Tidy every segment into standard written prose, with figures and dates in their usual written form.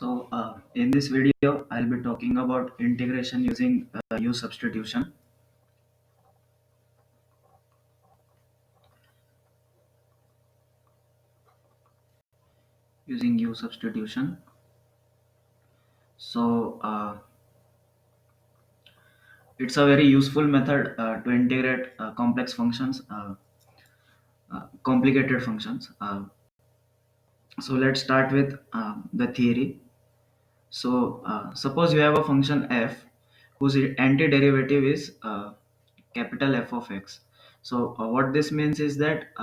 In this video, I'll be talking about integration using U substitution. Using U substitution. So, it's a very useful method to integrate complex functions, complicated functions. So, let's start with the theory. Suppose you have a function f whose antiderivative is capital F of x. What this means is that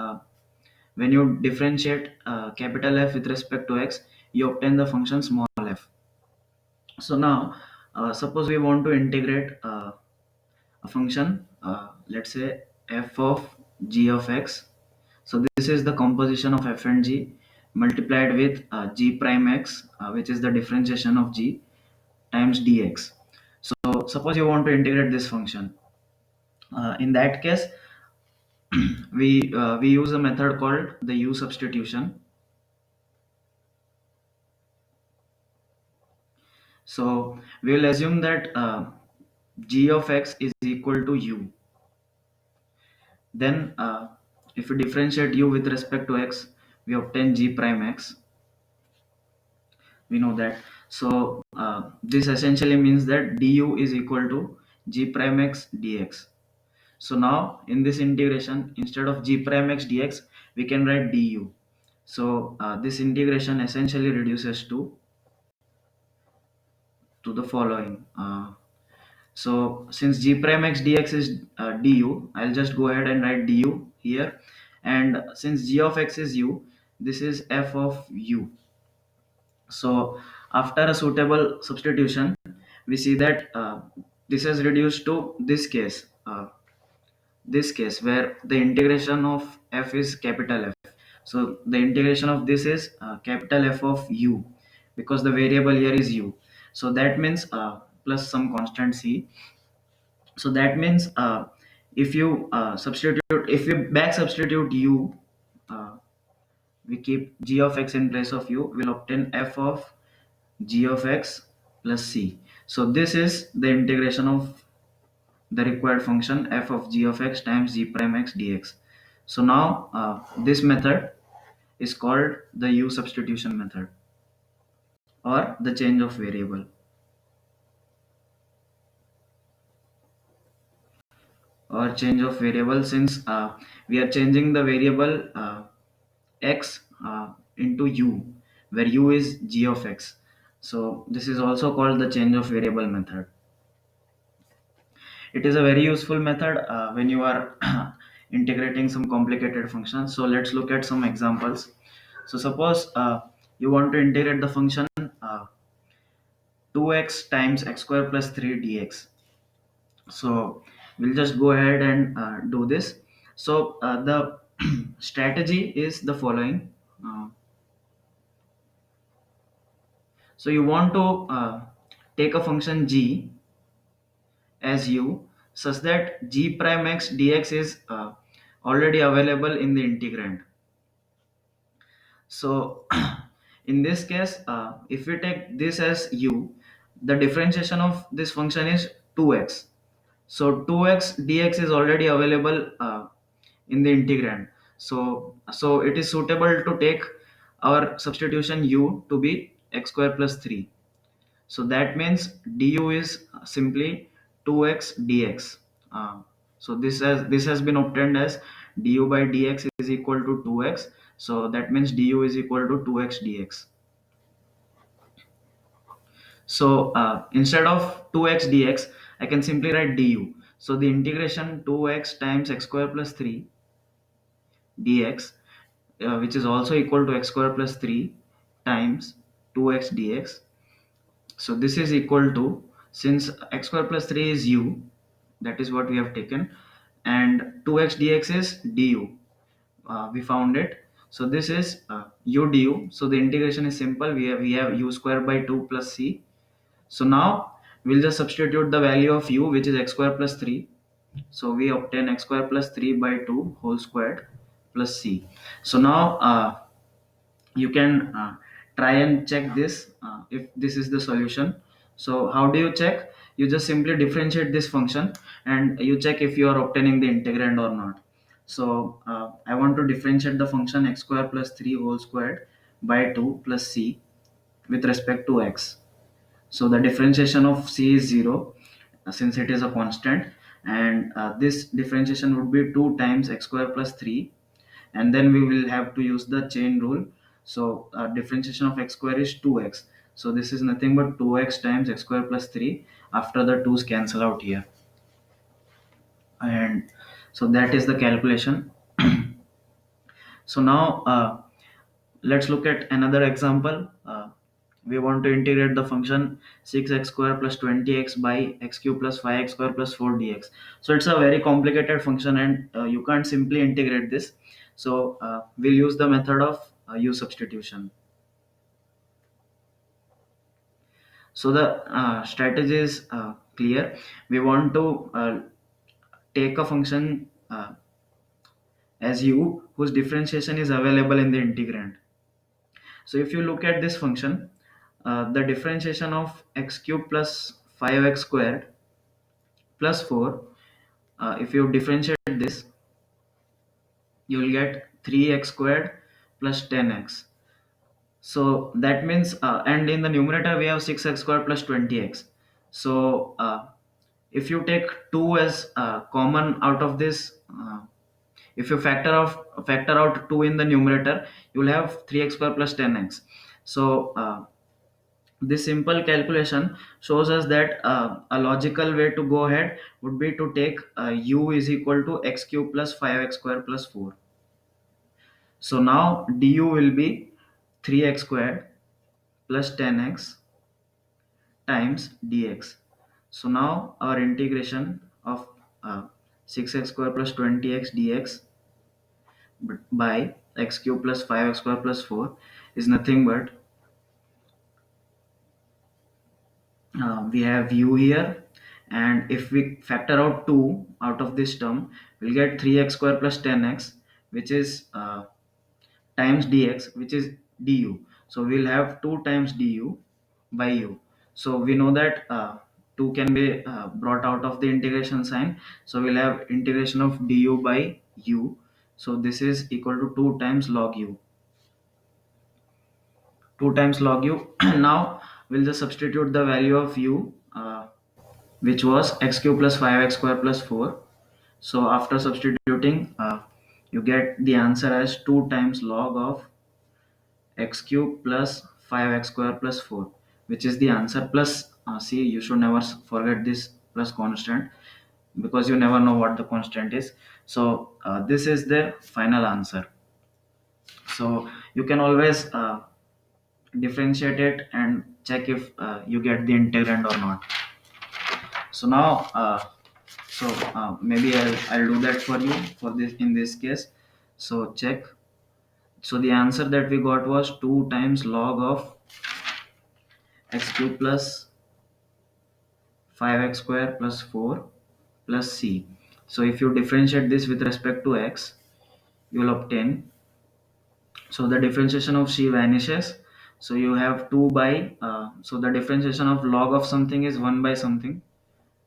when you differentiate capital F with respect to x, you obtain the function small f. So now, suppose we want to integrate a function, let's say f of g of x. So this is the composition of f and g multiplied with g prime x, which is the differentiation of g times dx. So suppose you want to integrate this function. In that case, we use a method called the U substitution. So we will assume that g of x is equal to u. Then if we differentiate u with respect to x, we obtain g prime x. We know that. So this essentially means that du is equal to g prime x dx. So now in this integration, instead of g prime x dx, we can write du. So this integration essentially reduces to the following. So since g prime x dx is du, I'll just go ahead and write du here. And since g of x is u, this is f of u. So after a suitable substitution, we see that this is reduced to this case where the integration of f is capital F. So the integration of this is capital F of u, because the variable here is u. So that means plus some constant c. So that means if you back substitute u, uh, we keep g of x in place of u, we'll obtain f of g of x plus c. So this is the integration of the required function f of g of x times g prime x dx. So now this method is called the U substitution method, or the change of variable, since we are changing the variable x into u, where u is g of x. So this is also called the change of variable method. It is a very useful method when you are integrating some complicated functions. So let's look at some examples. So suppose you want to integrate the function 2x times x square plus 3 dx. So we'll just go ahead and do this. So the strategy is the following. So you want to take a function g as u, such that g prime x dx is already available in the integrand. So in this case, if we take this as u, the differentiation of this function is 2x. So 2x dx is already available in the integrand. So it is suitable to take our substitution u to be x square plus 3. So that means du is simply 2x dx. So this has been obtained as du by dx is equal to 2x. So that means du is equal to 2x dx. So instead of 2x dx, I can simply write du. So the integration 2x times x square plus 3 dx, which is also equal to x square plus 3 times 2x dx. So this is equal to, since x square plus 3 is u, that is what we have taken, and 2x dx is du. We found it. So this is u du. So the integration is simple. We have u square by 2 plus c. So now we'll just substitute the value of u, which is x square plus 3. So we obtain x square plus 3 by 2 whole squared plus c. So now you can try and check this if this is the solution. So how do you check? You just simply differentiate this function and you check if you are obtaining the integrand or not. So I want to differentiate the function x square plus 3 whole squared by 2 plus c with respect to x. So the differentiation of c is 0 since it is a constant, and this differentiation would be 2 times x square plus 3, and then we will have to use the chain rule. So differentiation of x square is 2x, so this is nothing but 2x times x square plus 3 after the 2's cancel out here. And so that is the calculation. So now let's look at another example. We want to integrate the function 6x square plus 20x by x cube plus 5x square plus 4 dx. So it's a very complicated function, and you can't simply integrate this. So we'll use the method of u substitution. So the strategy is clear. We want to take a function as u whose differentiation is available in the integrand. So if you look at this function, the differentiation of x cube plus 5x squared plus 4, if you differentiate this, you will get 3x squared plus 10x. So that means, and in the numerator we have 6x squared plus 20x. So if you take 2 as common out of this, if you factor out 2 in the numerator, you will have 3x squared plus 10x. So this simple calculation shows us that a logical way to go ahead would be to take u is equal to x cube plus 5x square plus 4. So now du will be 3x squared plus 10x times dx. So now our integration of 6x square plus 20x dx by x cube plus 5x square plus 4 is nothing but, we have u here, and if we factor out 2 out of this term, we'll get 3x square plus 10x, which is times dx, which is du. So we'll have 2 times du by u. So we know that 2 can be brought out of the integration sign, so we'll have integration of du by u. So this is equal to 2 times log u. 2 times log u. Now we'll just substitute the value of u, which was x cube plus 5x square plus 4. So after substituting, you get the answer as 2 times log of x cube plus 5x square plus 4, which is the answer. Plus, see, you should never forget this plus constant, because you never know what the constant is. So this is the final answer. So you can always differentiate it and check if you get the integrand or not. So now maybe I'll do that for you for this in this case. So check. So the answer that we got was 2 times log of x cube plus 5x square plus 4 plus c. So if you differentiate this with respect to x, you will obtain, so the differentiation of c vanishes, so you have 2 by, so the differentiation of log of something is 1 by something,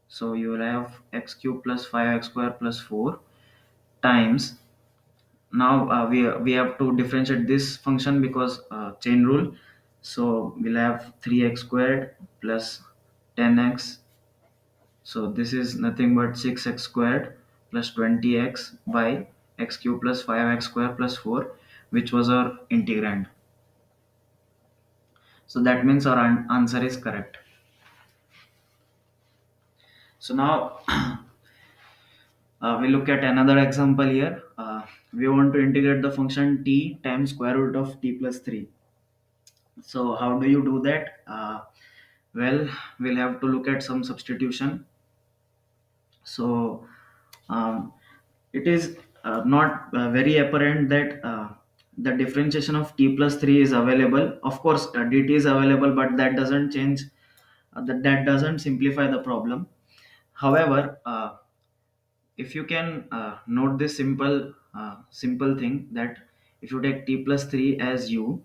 so you will have x cube plus 5x square plus 4 times, now we have to differentiate this function because chain rule, so we'll have 3x squared plus 10x. So this is nothing but 6x squared plus 20x by x cube plus 5x square plus 4, which was our integrand. So that means our answer is correct. So now we look at another example here. We want to integrate the function t times square root of t plus 3. So how do you do that? Well, we'll have to look at some substitution. So um, it is not very apparent that the differentiation of t plus 3 is available. Of course dt is available, but that doesn't change, that doesn't simplify the problem. However, if you can note this simple thing, that if you take t plus 3 as u,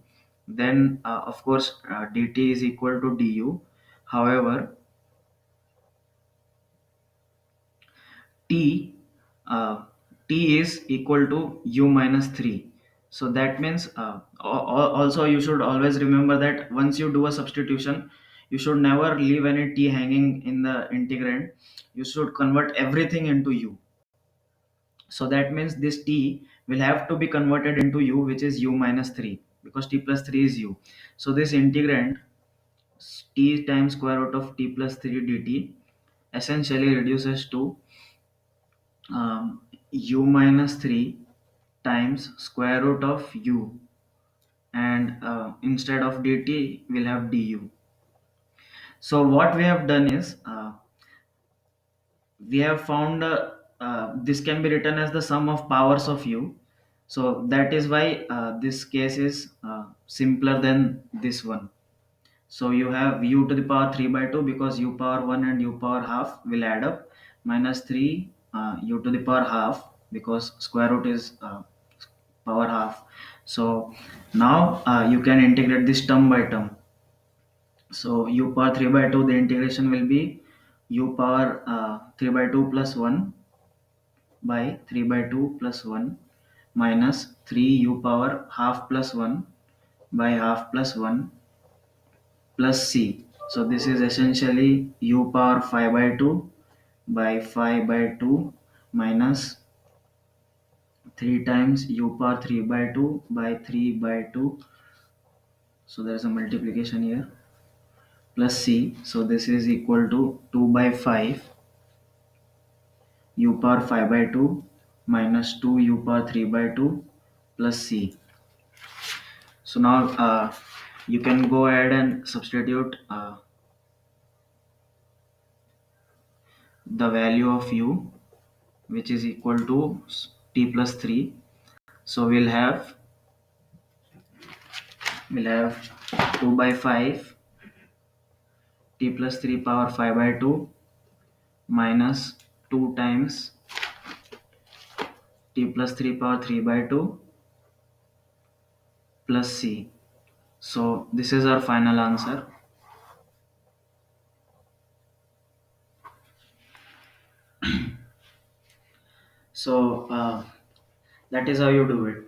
then of course dt is equal to du. However, t uh, t is equal to u minus 3. So that means also you should always remember that once you do a substitution, you should never leave any t hanging in the integrand. You should convert everything into u. So that means this t will have to be converted into u, which is u minus 3, because t plus 3 is u. So this integrand t times square root of t plus 3 dt essentially reduces to u minus 3 times square root of u, and instead of dt we'll have du. So what we have done is we have found this can be written as the sum of powers of u. So that is why this case is simpler than this one. So you have u to the power 3 by 2, because u power 1 and u power half will add up, minus 3 u to the power half, because square root is power half. So now you can integrate this term by term. So u power 3 by 2, the integration will be u power 3 by 2 plus 1 by 3 by 2 plus 1 minus 3 u power half plus 1 by half plus 1 plus c. So this is essentially u power 5 by 2 by 5 by 2 minus 3 times u power 3 by 2 by 3 by 2. So there is a multiplication here, plus c. So this is equal to 2 by 5 u power 5 by 2 minus 2 u power 3 by 2 plus c. So now you can go ahead and substitute the value of u, which is equal to t plus 3. So we'll have 2 by 5 t plus 3 power 5 by 2 minus 2 times t plus 3 power 3 by 2 plus c. So this is our final answer. So that is how you do it.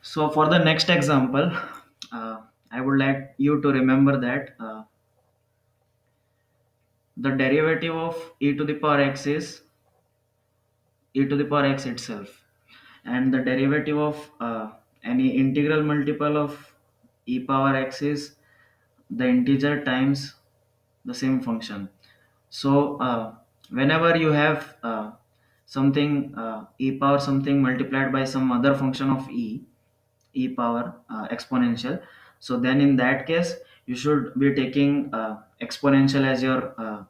So for the next example, I would like you to remember that the derivative of e to the power x is e to the power x itself, and the derivative of any integral multiple of e power x is the integer times the same function. So whenever you have something e power something multiplied by some other function of e power exponential, so then in that case you should be taking exponential as your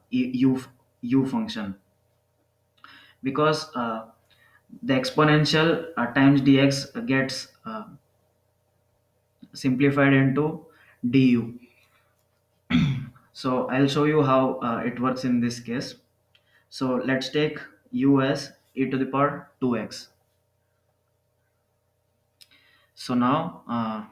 u function, because the exponential times dx gets simplified into du. So I'll show you how it works in this case. So let's take u as e to the power 2x. So now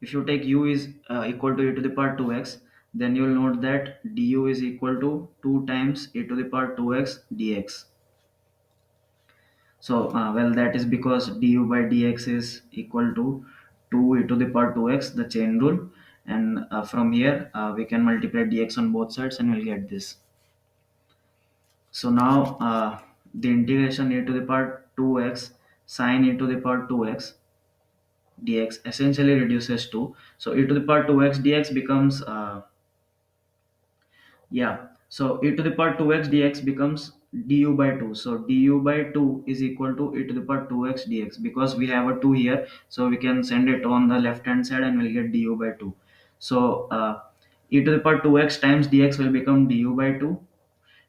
if you take u is equal to e to the power 2x, then you will note that du is equal to 2 times e to the power 2x dx. So well, that is because du by dx is equal to 2 e to the power 2x, the chain rule, and from here we can multiply dx on both sides and we'll get this. So now the integration e to the power 2x sine e to the power 2x dx essentially reduces to, so e to the power 2x dx becomes yeah, so e to the power 2x dx becomes du by 2. So du by 2 is equal to e to the power 2x dx, because we have a 2 here, so we can send it on the left hand side and we'll get du by 2. So e to the power 2x times dx will become du by 2,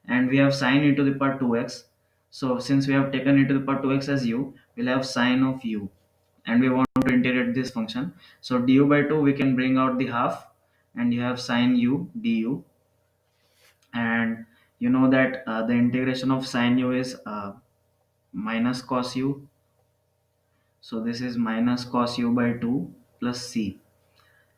and we have sine e to the power 2x. So since we have taken e to the power 2x as u, we'll have sine of u, and we want to integrate this function. So du by 2 we can bring out the half, and you have sine u du, and you know that the integration of sine u is minus cos u. So this is minus cos u by 2 plus c.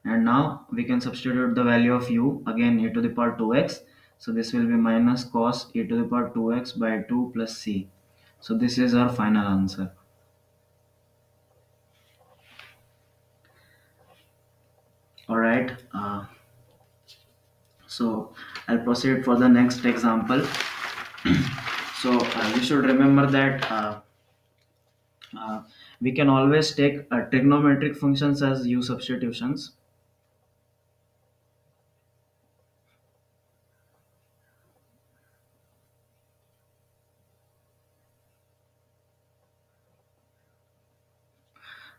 And now we can substitute the value of u, again e to the power 2x. So this will be minus cos e to the power 2x by 2 plus c. So this is our final answer. All right. So I'll proceed for the next example. So you should remember that uh, we can always take trigonometric functions as u substitutions.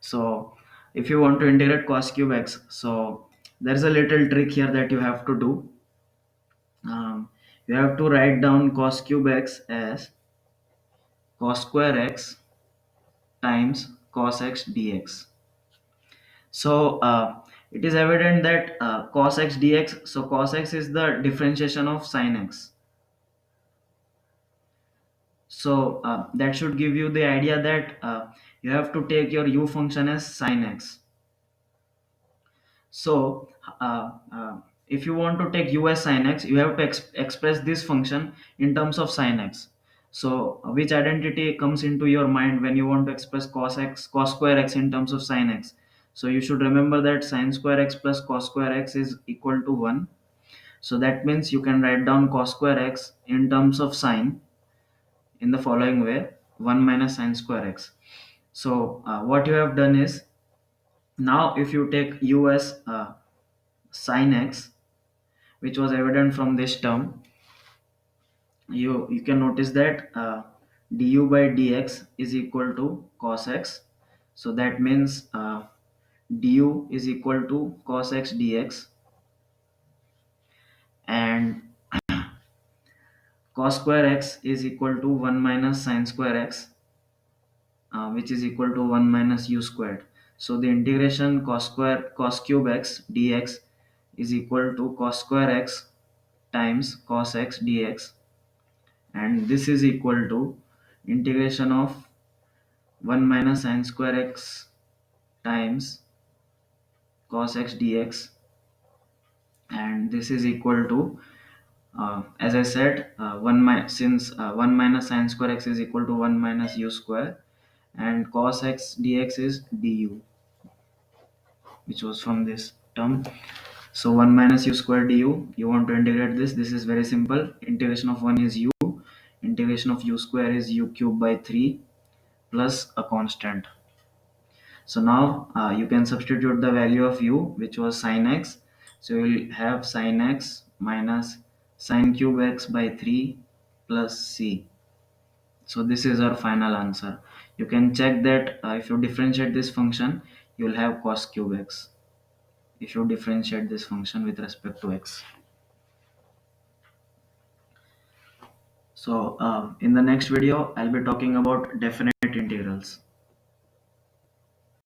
So if you want to integrate cos cube x, so there's a little trick here that you have to do. You have to write down cos cube x as cos square x times cos x dx. So it is evident that cos x dx, so cos x is the differentiation of sin x. So that should give you the idea that you have to take your u function as sin x. So if you want to take u as sin x, you have to express this function in terms of sin x. So which identity comes into your mind when you want to express cos square x in terms of sin x? So you should remember that sin square x plus cos square x is equal to 1. So that means you can write down cos square x in terms of sin in the following way: 1 minus sin square x. So what you have done is, now if you take u as sin x, which was evident from this term, you can notice that du by dx is equal to cos x. So that means du is equal to cos x dx, and cos square x is equal to 1 minus sin square x, which is equal to 1 minus u squared. So the integration cos cube x dx is equal to cos square x times cos x dx, and this is equal to integration of 1 minus sin square x times cos x dx, and this is equal to as I said, 1 minus sin square x is equal to 1 minus u square, and cos x dx is du, which was from this term. So 1 minus u square du, you want to integrate this. This is very simple. Integration of 1 is u, integration of u square is u cube by 3 plus a constant. So now you can substitute the value of u, which was sin x. So you will have sin x minus sin cube x by 3 plus c. So this is our final answer. You can check that if you differentiate this function, you will have cos cube x if you differentiate this function with respect to x. So in the next video, I'll be talking about definite integrals.